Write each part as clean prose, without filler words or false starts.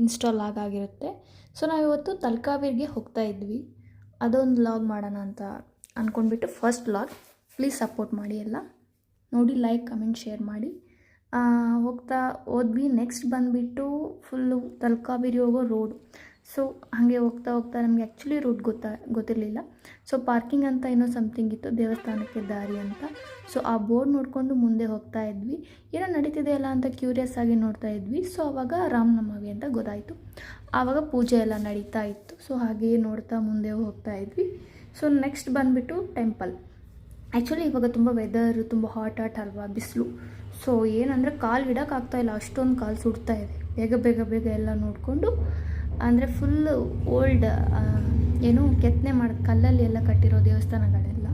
Install ಆಗಿರುತ್ತೆ. So ನಾವಿವತ್ತು ತಲಕಾವೇರಿಗೆ ಹೋಗ್ತಾ ಇದ್ವಿ. ಅದೊಂದು ವ್ಲಾಗ್ ಮಾಡೋಣ ಅಂತ ಅಂದ್ಕೊಂಡ್ಬಿಟ್ಟು ಫಸ್ಟ್ ವ್ಲಾಗ್. ಪ್ಲೀಸ್ ಸಪೋರ್ಟ್ ಮಾಡಿ ಎಲ್ಲ ನೋಡಿ, ಲೈಕ್ ಕಮೆಂಟ್ ಶೇರ್ ಮಾಡಿ. ಹೋಗ್ತಾ ಹೋದ್ವಿ. ನೆಕ್ಸ್ಟ್ ಬಂದುಬಿಟ್ಟು ಫುಲ್ಲು ತಲಕಾವೇರಿ ಹೋಗೋ ರೋಡು. ಸೊ ಹಾಗೆ ಹೋಗ್ತಾ ಹೋಗ್ತಾ ನಮಗೆ ಆ್ಯಕ್ಚುಲಿ ರೂಟ್ ಗೊತ್ತಿರಲಿಲ್ಲ. ಸೊ ಪಾರ್ಕಿಂಗ್ ಅಂತ ಏನೋ ಸಮಥಿಂಗ್ ಇತ್ತು, ದೇವಸ್ಥಾನಕ್ಕೆ ದಾರಿ ಅಂತ. ಸೊ ಆ ಬೋರ್ಡ್ ನೋಡಿಕೊಂಡು ಮುಂದೆ ಹೋಗ್ತಾ ಇದ್ವಿ. ಏನೋ ನಡೀತಿದೆಯಲ್ಲ ಅಂತ ಕ್ಯೂರಿಯಸ್ ಆಗಿ ನೋಡ್ತಾ ಇದ್ವಿ. ಸೊ ಆವಾಗ ರಾಮನವಮಿ ಅಂತ ಗೊತ್ತಾಯಿತು. ಆವಾಗ ಪೂಜೆ ಎಲ್ಲ ನಡೀತಾ ಇತ್ತು. ಸೊ ಹಾಗೆಯೇ ನೋಡ್ತಾ ಮುಂದೆ ಹೋಗ್ತಾ ಇದ್ವಿ. ಸೊ ನೆಕ್ಸ್ಟ್ ಬಂದುಬಿಟ್ಟು ಟೆಂಪಲ್. ಆ್ಯಕ್ಚುಲಿ ಇವಾಗ ತುಂಬ ವೆದರ್ ತುಂಬ ಹಾಟ್ ಅಲ್ವಾ, ಬಿಸಿಲು. ಸೊ ಏನಂದರೆ ಕಾಲು ಇಡೋಕ್ಕಾಗ್ತಾಯಿಲ್ಲ, ಅಷ್ಟೊಂದು ಕಾಲು ಸುಡ್ತಾ ಇದೆ. ಬೇಗ ಎಲ್ಲ ನೋಡಿಕೊಂಡು, ಅಂದರೆ ಫುಲ್ಲು ಓಲ್ಡ್ ಏನು ಕೆತ್ತನೆ ಮಾಡಿ ಕಲ್ಲಲ್ಲಿ ಎಲ್ಲ ಕಟ್ಟಿರೋ ದೇವಸ್ಥಾನಗಳೆಲ್ಲ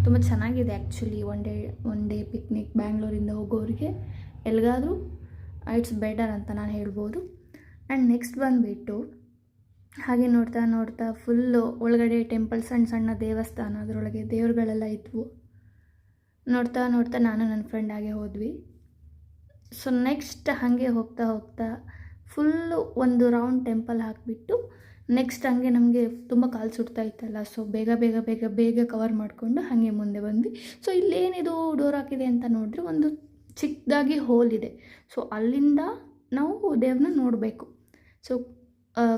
ತುಂಬ ಚೆನ್ನಾಗಿದೆ. ಆ್ಯಕ್ಚುಲಿ ಒನ್ ಡೇ ಪಿಕ್ನಿಕ್ ಬ್ಯಾಂಗ್ಳೂರಿಂದ ಹೋಗೋರಿಗೆ ಎಲ್ಲಿಗಾದರೂ ಇಟ್ಸ್ ಬೆಟರ್ ಅಂತ ನಾನು ಹೇಳ್ಬೋದು. ಆ್ಯಂಡ್ ನೆಕ್ಸ್ಟ್ ಬಂದುಬಿಟ್ಟು ಹಾಗೆ ನೋಡ್ತಾ ಫುಲ್ಲು ಒಳಗಡೆ ಟೆಂಪಲ್, ಸಣ್ಣ ದೇವಸ್ಥಾನ, ಅದರೊಳಗೆ ದೇವ್ರುಗಳೆಲ್ಲ ಇದ್ವು. ನೋಡ್ತಾ ನಾನು ನನ್ನ ಫ್ರೆಂಡ್ ಹಾಗೆ ಹೋದ್ವಿ. ಸೊ ನೆಕ್ಸ್ಟ್ ಹಾಗೆ ಹೋಗ್ತಾ ಫುಲ್ಲು ಒಂದು ರೌಂಡ್ ಟೆಂಪಲ್ ಹಾಕಿಬಿಟ್ಟು ನೆಕ್ಸ್ಟ್ ಹಾಗೆ ನಮಗೆ ತುಂಬ ಕಾಲು ಸುಡ್ತಾ ಇತ್ತಲ್ಲ. ಸೊ ಬೇಗ ಕವರ್ ಮಾಡಿಕೊಂಡು ಹಾಗೆ ಮುಂದೆ ಬಂದ್ವಿ. ಸೊ ಇಲ್ಲೇನಿದು ಡೋರ್ ಹಾಕಿದೆ ಅಂತ ನೋಡಿದ್ರೆ ಒಂದು ಚಿಕ್ಕದಾಗಿ ಹೋಲ್ ಇದೆ. ಸೊ ಅಲ್ಲಿಂದ ನಾವು ದೇವ್ರನ್ನ ನೋಡಬೇಕು. ಸೊ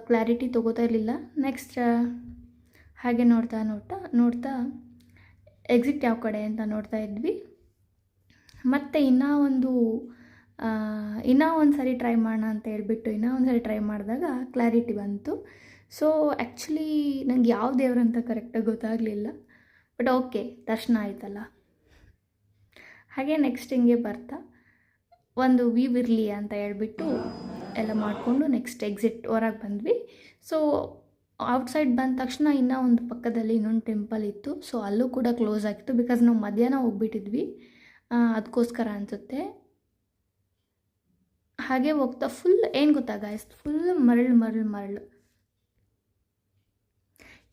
ಕ್ಲಾರಿಟಿ ತೊಗೋತಾ ಇರಲಿಲ್ಲ. ನೆಕ್ಸ್ಟ್ ಹಾಗೆ ನೋಡ್ತಾ ಎಕ್ಸಿಟ್ ಯಾವ ಕಡೆ ಅಂತ ನೋಡ್ತಾ ಇದ್ವಿ. ಮತ್ತು ಇನ್ನೂ ಒಂದು ಸರಿ ಟ್ರೈ ಮಾಡೋಣ ಅಂತ ಹೇಳ್ಬಿಟ್ಟು ಒಂದು ಸರಿ ಟ್ರೈ ಮಾಡಿದಾಗ ಕ್ಲಾರಿಟಿ ಬಂತು. ಸೊ ಆ್ಯಕ್ಚುಲಿ ನಂಗೆ ಯಾವ ದೇವ್ರು ಅಂತ ಕರೆಕ್ಟಾಗಿ ಗೊತ್ತಾಗಲಿಲ್ಲ. ಬಟ್ ಓಕೆ, ದರ್ಶನ ಆಯ್ತಲ್ಲ. ಹಾಗೆ ನೆಕ್ಸ್ಟ್ ಹಿಂಗೆ ಬರ್ತಾ ಒಂದು ವ್ಯೂ ಇರಲಿ ಅಂತ ಹೇಳ್ಬಿಟ್ಟು ಎಲ್ಲ ಮಾಡಿಕೊಂಡು ನೆಕ್ಸ್ಟ್ ಎಕ್ಸಿಟ್ ಹೊರಗೆ ಬಂದ್ವಿ. ಸೊ ಔಟ್ಸೈಡ್ ಬಂದ ತಕ್ಷಣ ಇನ್ನೂ ಒಂದು ಪಕ್ಕದಲ್ಲಿ ಇನ್ನೊಂದು ಟೆಂಪಲ್ ಇತ್ತು. ಸೊ ಅಲ್ಲೂ ಕೂಡ ಕ್ಲೋಸ್ ಆಗಿತ್ತು, ಬಿಕಾಸ್ ನಾವು ಮಧ್ಯಾಹ್ನ ಹೋಗ್ಬಿಟ್ಟಿದ್ವಿ, ಅದಕ್ಕೋಸ್ಕರ ಅನಿಸುತ್ತೆ. ಹಾಗೆ ಹೋಗ್ತಾ ಫುಲ್ ಏನು ಗೊತ್ತಾ ಗಾಯ್ಸ್, ಫುಲ್ ಮರಳು.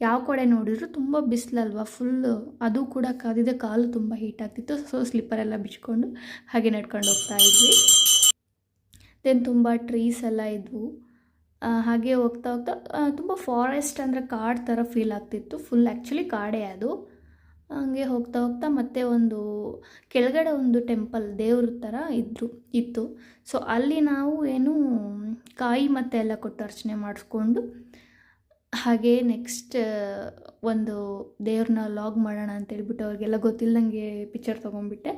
ಯಾವ ಕಡೆ ನೋಡಿದ್ರು ತುಂಬ ಬಿಸಿಲಲ್ವಾ, ಫುಲ್ಲು. ಅದು ಕೂಡ ಕಾದಿದೆ, ಕಾಲು ತುಂಬ ಹೀಟ್ ಆಗ್ತಿತ್ತು. ಸೊ ಸ್ಲಿಪ್ಪರೆಲ್ಲ ಬಿಚ್ಕೊಂಡು ಹಾಗೆ ನಡ್ಕೊಂಡು ಹೋಗ್ತಾ ಇದ್ವಿ. ದೆನ್ ತುಂಬ ಟ್ರೀಸ್ ಎಲ್ಲ ಇದ್ವು. ಹಾಗೆ ಹೋಗ್ತಾ ತುಂಬ ಫಾರೆಸ್ಟ್ ಅಂದರೆ ಕಾಡು ಥರ ಫೀಲ್ ಆಗ್ತಿತ್ತು. ಫುಲ್ ಆ್ಯಕ್ಚುಲಿ ಕಾಡೇ ಅದು. ಹಾಗೆ ಹೋಗ್ತಾ ಮತ್ತೆ ಒಂದು ಕೆಳಗಡೆ ಒಂದು ಟೆಂಪಲ್ ದೇವ್ರ ಥರ ಇತ್ತು. ಸೊ ಅಲ್ಲಿ ನಾವು ಕಾಯಿ ಮತ್ತು ಎಲ್ಲ ಕೊಟ್ಟು ಅರ್ಚನೆ ಮಾಡಿಸ್ಕೊಂಡು ಹಾಗೆ ನೆಕ್ಸ್ಟ್ ಒಂದು ದೇವ್ರನ್ನ ಲಾಗ್ ಮಾಡೋಣ ಅಂತೇಳ್ಬಿಟ್ಟು ಅವ್ರಿಗೆಲ್ಲ ಗೊತ್ತಿಲ್ಲದಂಗೆ ಪಿಕ್ಚರ್ ತೊಗೊಂಡ್ಬಿಟ್ಟೆ.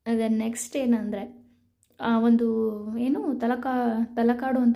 ಅದೇ ನೆಕ್ಸ್ಟ್ ಏನಂದರೆ ಒಂದು ತಲಕಾಡು ಅಂತ